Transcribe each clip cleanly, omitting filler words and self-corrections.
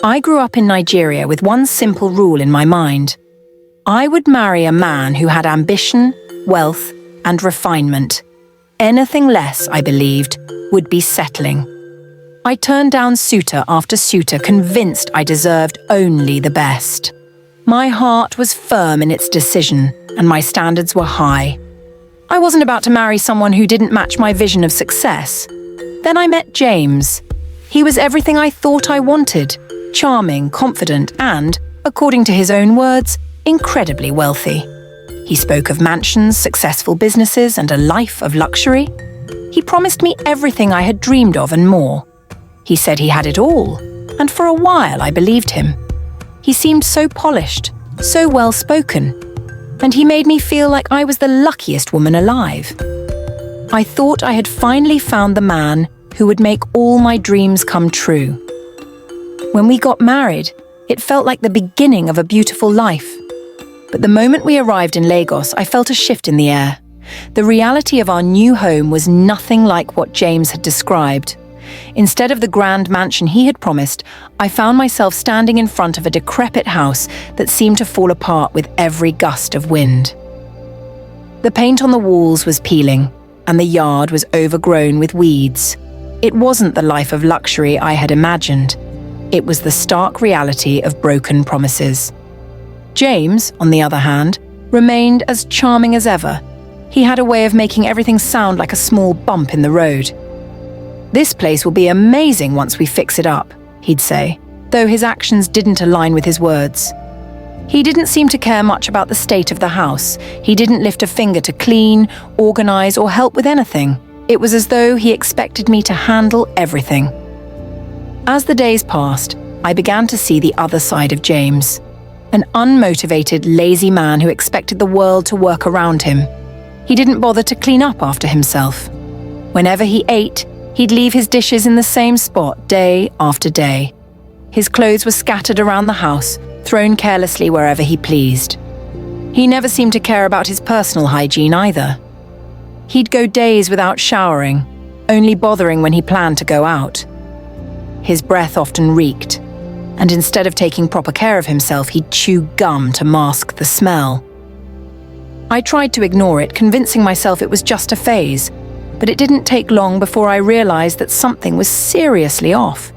I grew up in Nigeria with one simple rule in my mind. I would marry a man who had ambition, wealth, and refinement. Anything less, I believed, would be settling. I turned down suitor after suitor, convinced I deserved only the best. My heart was firm in its decision, and my standards were high. I wasn't about to marry someone who didn't match my vision of success. Then I met James. He was everything I thought I wanted, charming, confident, and, according to his own words, incredibly wealthy. He spoke of mansions, successful businesses, and a life of luxury. He promised me everything I had dreamed of and more. He said he had it all, and for a while I believed him. He seemed so polished, so well-spoken, and he made me feel like I was the luckiest woman alive. I thought I had finally found the man who would make all my dreams come true. When we got married, it felt like the beginning of a beautiful life. But the moment we arrived in Lagos, I felt a shift in the air. The reality of our new home was nothing like what James had described. Instead of the grand mansion he had promised, I found myself standing in front of a decrepit house that seemed to fall apart with every gust of wind. The paint on the walls was peeling, and the yard was overgrown with weeds. It wasn't the life of luxury I had imagined. It was the stark reality of broken promises. James, on the other hand, remained as charming as ever. He had a way of making everything sound like a small bump in the road. "This place will be amazing once we fix it up," he'd say, though his actions didn't align with his words. He didn't seem to care much about the state of the house. He didn't lift a finger to clean, organize, or help with anything. It was as though he expected me to handle everything. As the days passed, I began to see the other side of James. An unmotivated, lazy man who expected the world to work around him. He didn't bother to clean up after himself. Whenever he ate, he'd leave his dishes in the same spot day after day. His clothes were scattered around the house, thrown carelessly wherever he pleased. He never seemed to care about his personal hygiene either. He'd go days without showering, only bothering when he planned to go out. His breath often reeked, and instead of taking proper care of himself, he'd chew gum to mask the smell. I tried to ignore it, convincing myself it was just a phase, but it didn't take long before I realized that something was seriously off.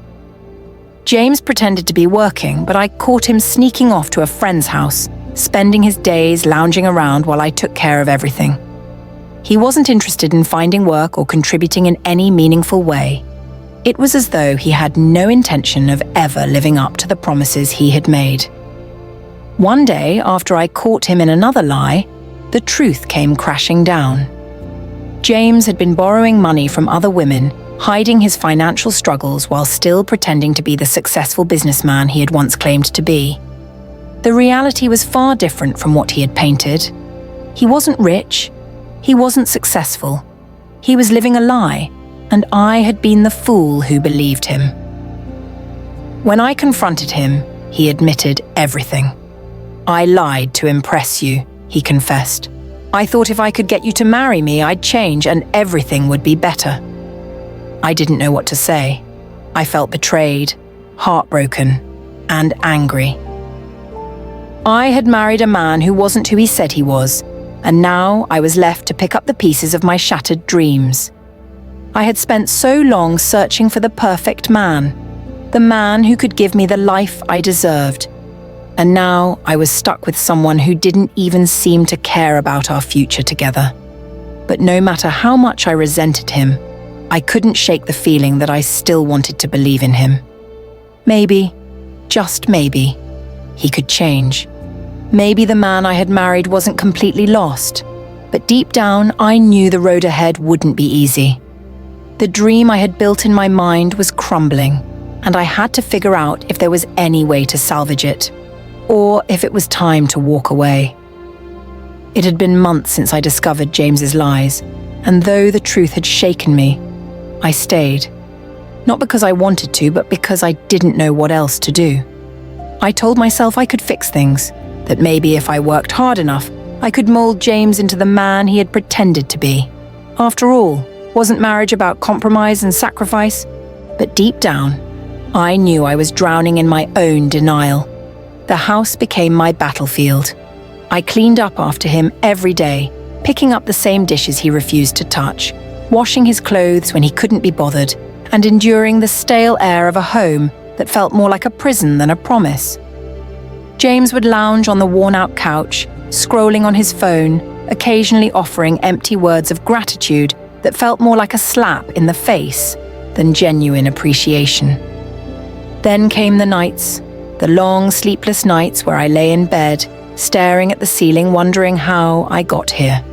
James pretended to be working, but I caught him sneaking off to a friend's house, spending his days lounging around while I took care of everything. He wasn't interested in finding work or contributing in any meaningful way. It was as though he had no intention of ever living up to the promises he had made. One day, after I caught him in another lie, the truth came crashing down. James had been borrowing money from other women, hiding his financial struggles while still pretending to be the successful businessman he had once claimed to be. The reality was far different from what he had painted. He wasn't rich. He wasn't successful. He was living a lie, and I had been the fool who believed him. When I confronted him, he admitted everything. "I lied to impress you," he confessed. "I thought if I could get you to marry me, I'd change and everything would be better." I didn't know what to say. I felt betrayed, heartbroken, and angry. I had married a man who wasn't who he said he was, and now I was left to pick up the pieces of my shattered dreams. I had spent so long searching for the perfect man, the man who could give me the life I deserved, and now I was stuck with someone who didn't even seem to care about our future together. But no matter how much I resented him, I couldn't shake the feeling that I still wanted to believe in him. Maybe, just maybe, he could change. Maybe the man I had married wasn't completely lost, but deep down I knew the road ahead wouldn't be easy. The dream I had built in my mind was crumbling, and I had to figure out if there was any way to salvage it, or if it was time to walk away. It had been months since I discovered James's lies, and though the truth had shaken me, I stayed. Not because I wanted to, but because I didn't know what else to do. I told myself I could fix things, that maybe if I worked hard enough, I could mold James into the man he had pretended to be. After all, wasn't marriage about compromise and sacrifice? But deep down, I knew I was drowning in my own denial. The house became my battlefield. I cleaned up after him every day, picking up the same dishes he refused to touch, washing his clothes when he couldn't be bothered, and enduring the stale air of a home that felt more like a prison than a promise. James would lounge on the worn-out couch, scrolling on his phone, occasionally offering empty words of gratitude that felt more like a slap in the face than genuine appreciation. Then came the nights, the long, sleepless nights where I lay in bed, staring at the ceiling, wondering how I got here.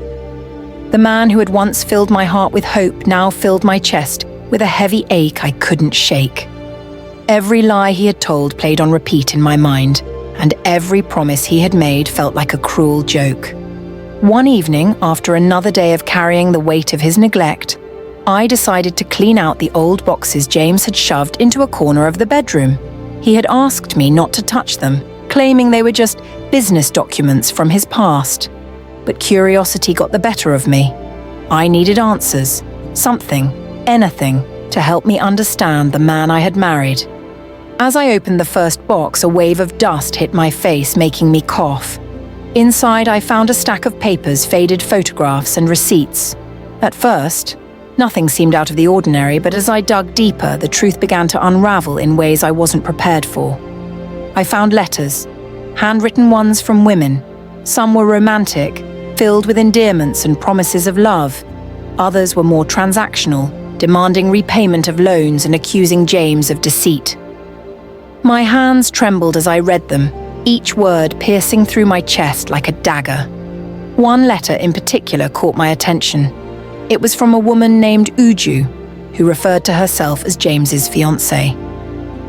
The man who had once filled my heart with hope now filled my chest with a heavy ache I couldn't shake. Every lie he had told played on repeat in my mind, and every promise he had made felt like a cruel joke. One evening, after another day of carrying the weight of his neglect, I decided to clean out the old boxes James had shoved into a corner of the bedroom. He had asked me not to touch them, claiming they were just business documents from his past. But curiosity got the better of me. I needed answers, something, anything, to help me understand the man I had married. As I opened the first box, a wave of dust hit my face, making me cough. Inside, I found a stack of papers, faded photographs, and receipts. At first, nothing seemed out of the ordinary, but as I dug deeper, the truth began to unravel in ways I wasn't prepared for. I found letters, handwritten ones from women. Some were romantic, filled with endearments and promises of love. Others were more transactional, demanding repayment of loans and accusing James of deceit. My hands trembled as I read them, each word piercing through my chest like a dagger. One letter in particular caught my attention. It was from a woman named Uju, who referred to herself as James's fiancée.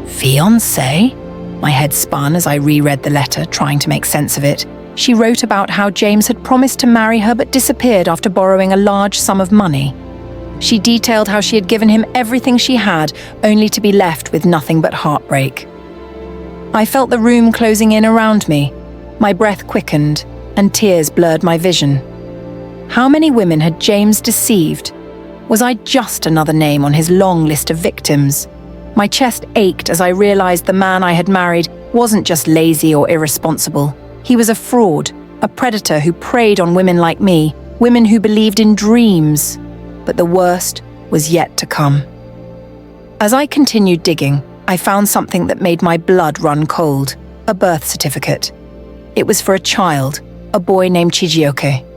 Fiancée? My head spun as I reread the letter, trying to make sense of it. She wrote about how James had promised to marry her but disappeared after borrowing a large sum of money. She detailed how she had given him everything she had, only to be left with nothing but heartbreak. I felt the room closing in around me. My breath quickened, and tears blurred my vision. How many women had James deceived? Was I just another name on his long list of victims? My chest ached as I realized the man I had married wasn't just lazy or irresponsible. He was a fraud, a predator who preyed on women like me, women who believed in dreams. But the worst was yet to come. As I continued digging, I found something that made my blood run cold, a birth certificate. It was for a child, a boy named Chijioke.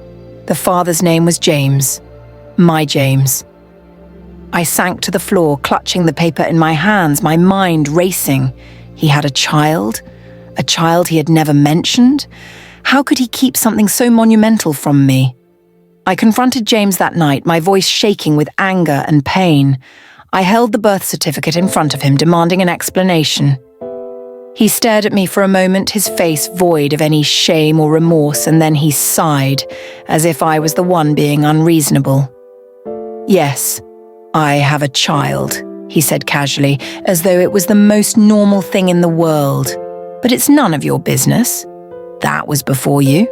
The father's name was James, my James. I sank to the floor, clutching the paper in my hands, my mind racing. He had a child he had never mentioned. How could he keep something so monumental from me? I confronted James that night, my voice shaking with anger and pain. I held the birth certificate in front of him, demanding an explanation. He stared at me for a moment, his face void of any shame or remorse, and then he sighed, as if I was the one being unreasonable. Yes, I have a child, he said casually, as though it was the most normal thing in the world. But it's none of your business. That was before you.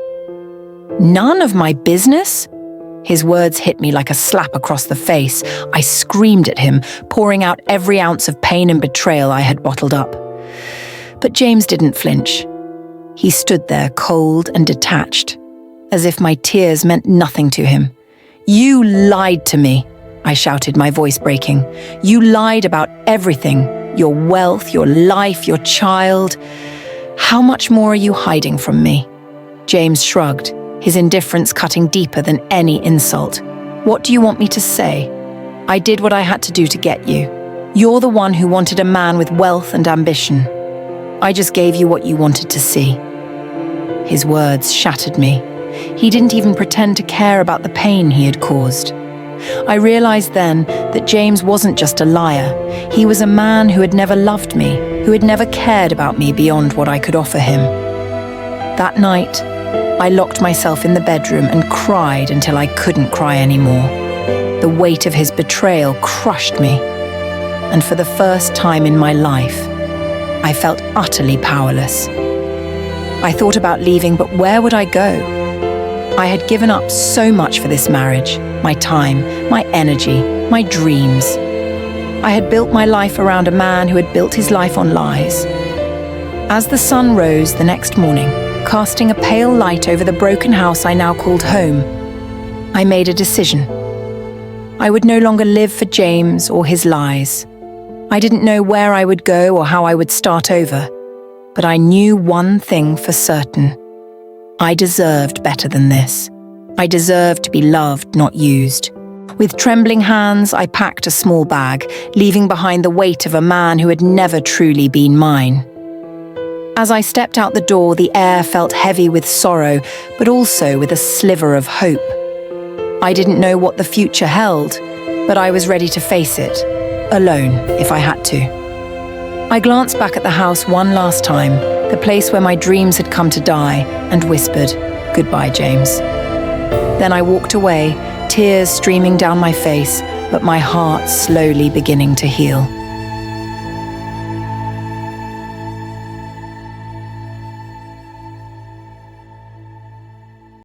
None of my business? His words hit me like a slap across the face. I screamed at him, pouring out every ounce of pain and betrayal I had bottled up. But James didn't flinch. He stood there, cold and detached, as if my tears meant nothing to him. You lied to me, I shouted, my voice breaking. You lied about everything, your wealth, your life, your child. How much more are you hiding from me? James shrugged, his indifference cutting deeper than any insult. What do you want me to say? I did what I had to do to get you. You're the one who wanted a man with wealth and ambition. I just gave you what you wanted to see. His words shattered me. He didn't even pretend to care about the pain he had caused. I realized then that James wasn't just a liar. He was a man who had never loved me, who had never cared about me beyond what I could offer him. That night, I locked myself in the bedroom and cried until I couldn't cry anymore. The weight of his betrayal crushed me, and for the first time in my life, I felt utterly powerless. I thought about leaving, but where would I go? I had given up so much for this marriage, my time, my energy, my dreams. I had built my life around a man who had built his life on lies. As the sun rose the next morning, casting a pale light over the broken house I now called home, I made a decision. I would no longer live for James or his lies. I didn't know where I would go or how I would start over, but I knew one thing for certain. I deserved better than this. I deserved to be loved, not used. With trembling hands, I packed a small bag, leaving behind the weight of a man who had never truly been mine. As I stepped out the door, the air felt heavy with sorrow, but also with a sliver of hope. I didn't know what the future held, but I was ready to face it, alone if I had to. I glanced back at the house one last time, the place where my dreams had come to die, and whispered, "Goodbye, James." Then I walked away, tears streaming down my face, but my heart slowly beginning to heal.